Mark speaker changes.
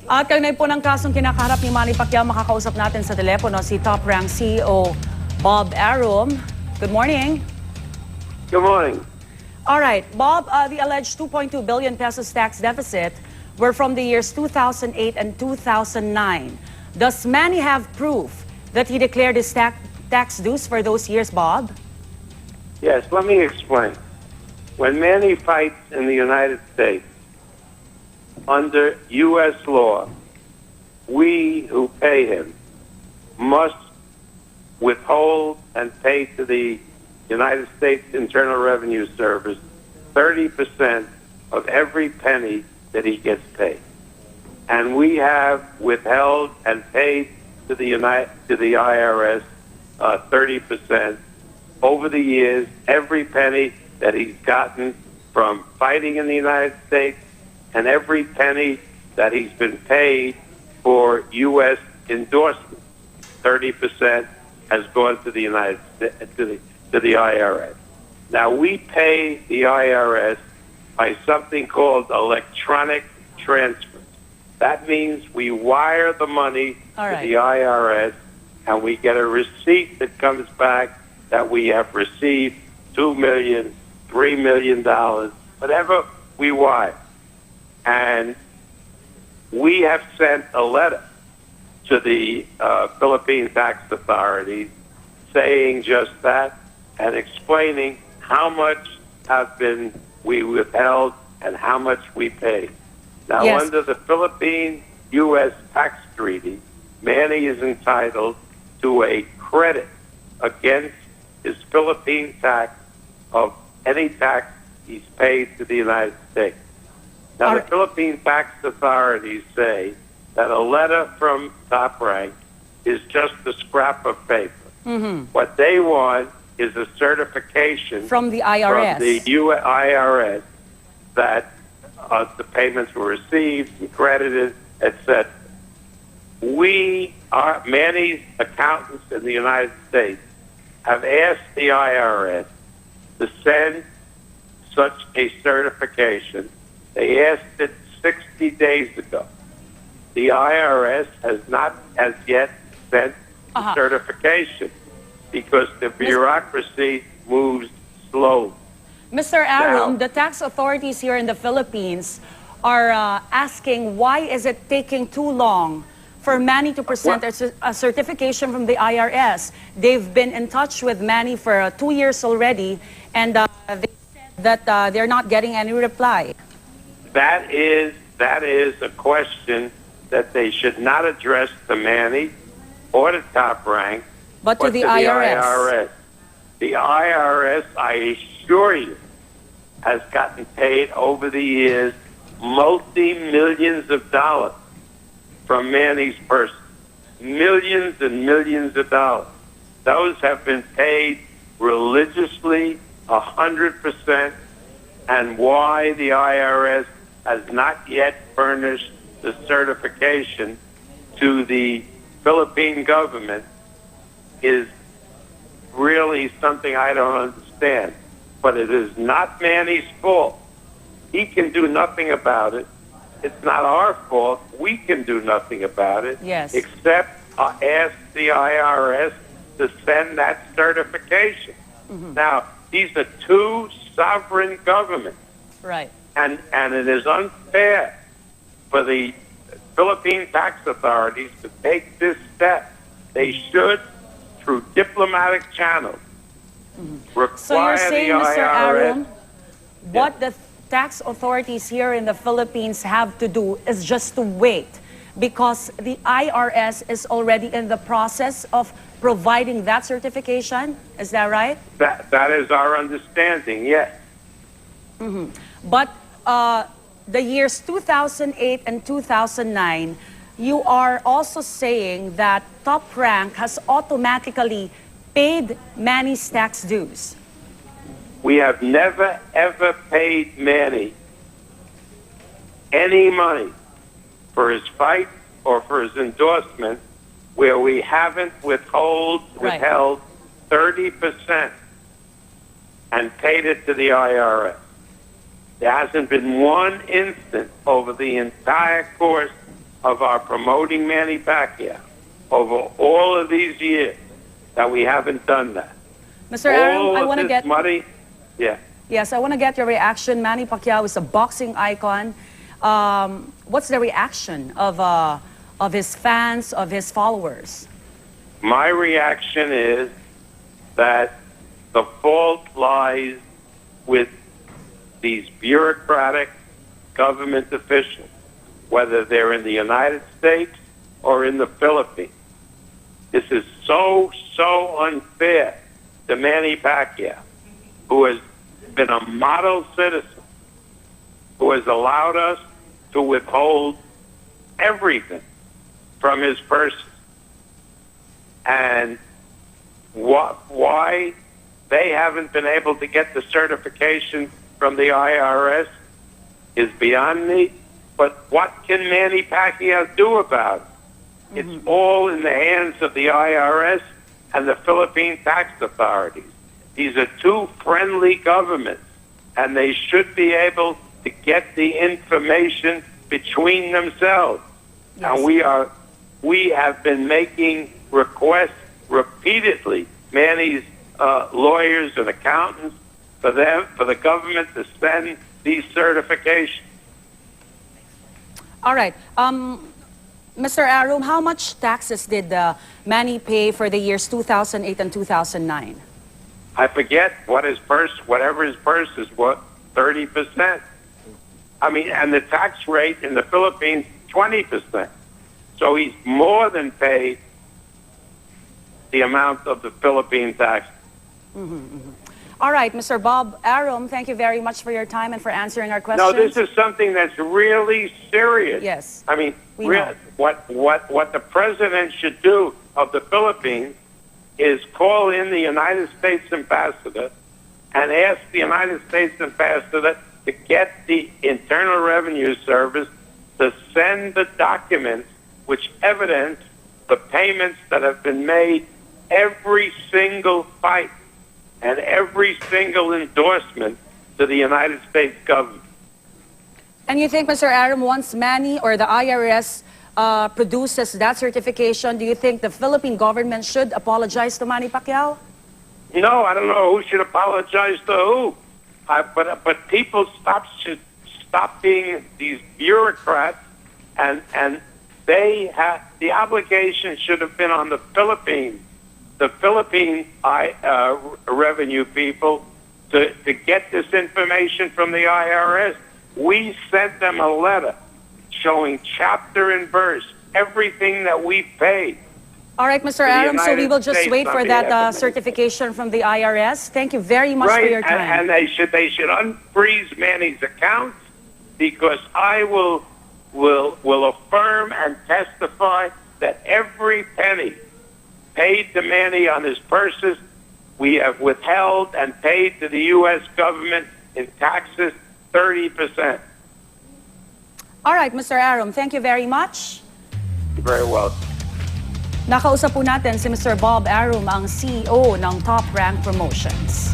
Speaker 1: At kagnay po ng kasong kinakaharap ni Manny Pacquiao, makakausap natin sa telepono si top-rank CEO Bob Arum. Good morning.
Speaker 2: Good morning.
Speaker 1: All right, Bob, the alleged 2.2 billion pesos tax deficit were from the years 2008 and 2009. Does Manny have proof that he declared his tax dues for those years, Bob?
Speaker 2: Yes, let me explain. When Manny fights in the United States, under U.S. law, we who pay him must withhold and pay to the United States Internal Revenue Service 30% of every penny that he gets paid. And we have withheld and paid to the IRS 30% over the years, every penny that he's gotten from fighting in the United States and every penny that he's been paid for U.S. endorsements. 30% has gone to the to the IRS. Now, we pay the IRS by something called electronic transfer. That means we wire the money to the IRS, and we get a receipt that comes back that we have received $2 million, $3 million, whatever we wire. And we have sent a letter to the Philippine tax authorities saying just that and explaining how much we withheld and how much we paid. Now,
Speaker 1: yes,
Speaker 2: under the Philippine-U.S. tax treaty, Manny is entitled to a credit against his Philippine tax of any tax he's paid to the United States. Now, the Philippine tax authorities say that a letter from Top Rank is just a scrap of paper. Mm-hmm. What they want is a certification
Speaker 1: from the IRS,
Speaker 2: from the IRS that the payments were received, credited, etc. Manny's accountants in the United States have asked the IRS to send such a certification. They asked it 60 days ago. The IRS has not as yet sent the certification because the bureaucracy moves slowly.
Speaker 1: Mr. Arum, the tax authorities here in the Philippines are asking why is it taking too long for Manny to present a certification from the IRS. They've been in touch with Manny for 2 years already, and they said that they're not getting any reply.
Speaker 2: That is a question that they should not address to Manny or to Top Rank,
Speaker 1: but to the IRS.
Speaker 2: The IRS, I assure you, has gotten paid over the years multi-millions of dollars from Manny's person. Millions and millions of dollars. Those have been paid religiously, 100%, and why the IRS has not yet furnished the certification to the Philippine government is really something I don't understand. But it is not Manny's fault. He can do nothing about it. It's not our fault. We can do nothing about it,
Speaker 1: yes,
Speaker 2: except ask the IRS to send that certification. Mm-hmm. Now, these are two sovereign governments.
Speaker 1: Right.
Speaker 2: And it is unfair for the Philippine tax authorities to take this step. They should, through diplomatic channels, require
Speaker 1: so you're saying,
Speaker 2: the
Speaker 1: Mr.
Speaker 2: IRS.
Speaker 1: Arum, what the tax authorities here in the Philippines have to do is just to wait, because the IRS is already in the process of providing that certification. Is that right?
Speaker 2: That is our understanding, yes.
Speaker 1: Mm-hmm. But the years 2008 and 2009, you are also saying that Top Rank has automatically paid Manny's tax dues.
Speaker 2: We have never, ever paid Manny any money for his fight or for his endorsement where we haven't withheld 30% and paid it to the IRS. There hasn't been one instant over the entire course of our promoting Manny Pacquiao over all of these years that we haven't done that.
Speaker 1: Mr. Arum, I
Speaker 2: All of
Speaker 1: want to
Speaker 2: this
Speaker 1: get
Speaker 2: money, yeah.
Speaker 1: yes, I want to get your reaction. Manny Pacquiao is a boxing icon. What's the reaction of his fans, of his followers?
Speaker 2: My reaction is that the fault lies with these bureaucratic government officials, whether they're in the United States or in the Philippines. This is so unfair to Manny Pacquiao, who has been a model citizen, who has allowed us to withhold everything from his person. And why they haven't been able to get the certification from the IRS is beyond me. But what can Manny Pacquiao do about it? It's all in the hands of the IRS and the Philippine tax authorities. These are two friendly governments, and they should be able to get the information between themselves.
Speaker 1: Yes.
Speaker 2: And we have been making requests repeatedly, Manny's lawyers and accountants, for the government to send these certifications.
Speaker 1: All right. Mr. Arum, how much taxes did Manny pay for the years 2008 and 2009?
Speaker 2: I forget what his purse, whatever his purse is, what, 30%. I mean, and the tax rate in the Philippines, 20%. So he's more than paid the amount of the Philippine tax.
Speaker 1: All right, Mr. Bob Arum, thank you very much for your time and for answering our
Speaker 2: No,
Speaker 1: questions.
Speaker 2: this is something that's really serious.
Speaker 1: Yes.
Speaker 2: I mean,
Speaker 1: We know.
Speaker 2: what the president should do of the Philippines is call in the United States ambassador and ask the United States ambassador to get the Internal Revenue Service to send the documents which evidence the payments that have been made every single fight and every single endorsement to the United States government.
Speaker 1: And you think, Mr. Arum, once Manny or the IRS produces that certification, do you think the Philippine government should apologize to Manny Pacquiao?
Speaker 2: No, I don't know who should apologize to who. But people should stop being these bureaucrats, and they have the obligation should have been on the Philippines, the Philippine revenue people, to get this information from the IRS. We sent them a letter showing chapter and verse everything that we paid.
Speaker 1: All right, Mr. Arum, so we will just wait for that certification from the IRS. Thank you very much for your time.
Speaker 2: And they should unfreeze Manny's accounts, because I will affirm and testify that every penny paid to Manny on his purses, we have withheld and paid to the U.S. government in taxes 30%.
Speaker 1: All right, Mr. Arum, thank you very much.
Speaker 2: You're very welcome.
Speaker 1: Nakausap po natin si Mr. Bob Arum, ang CEO ng Top Rank Promotions.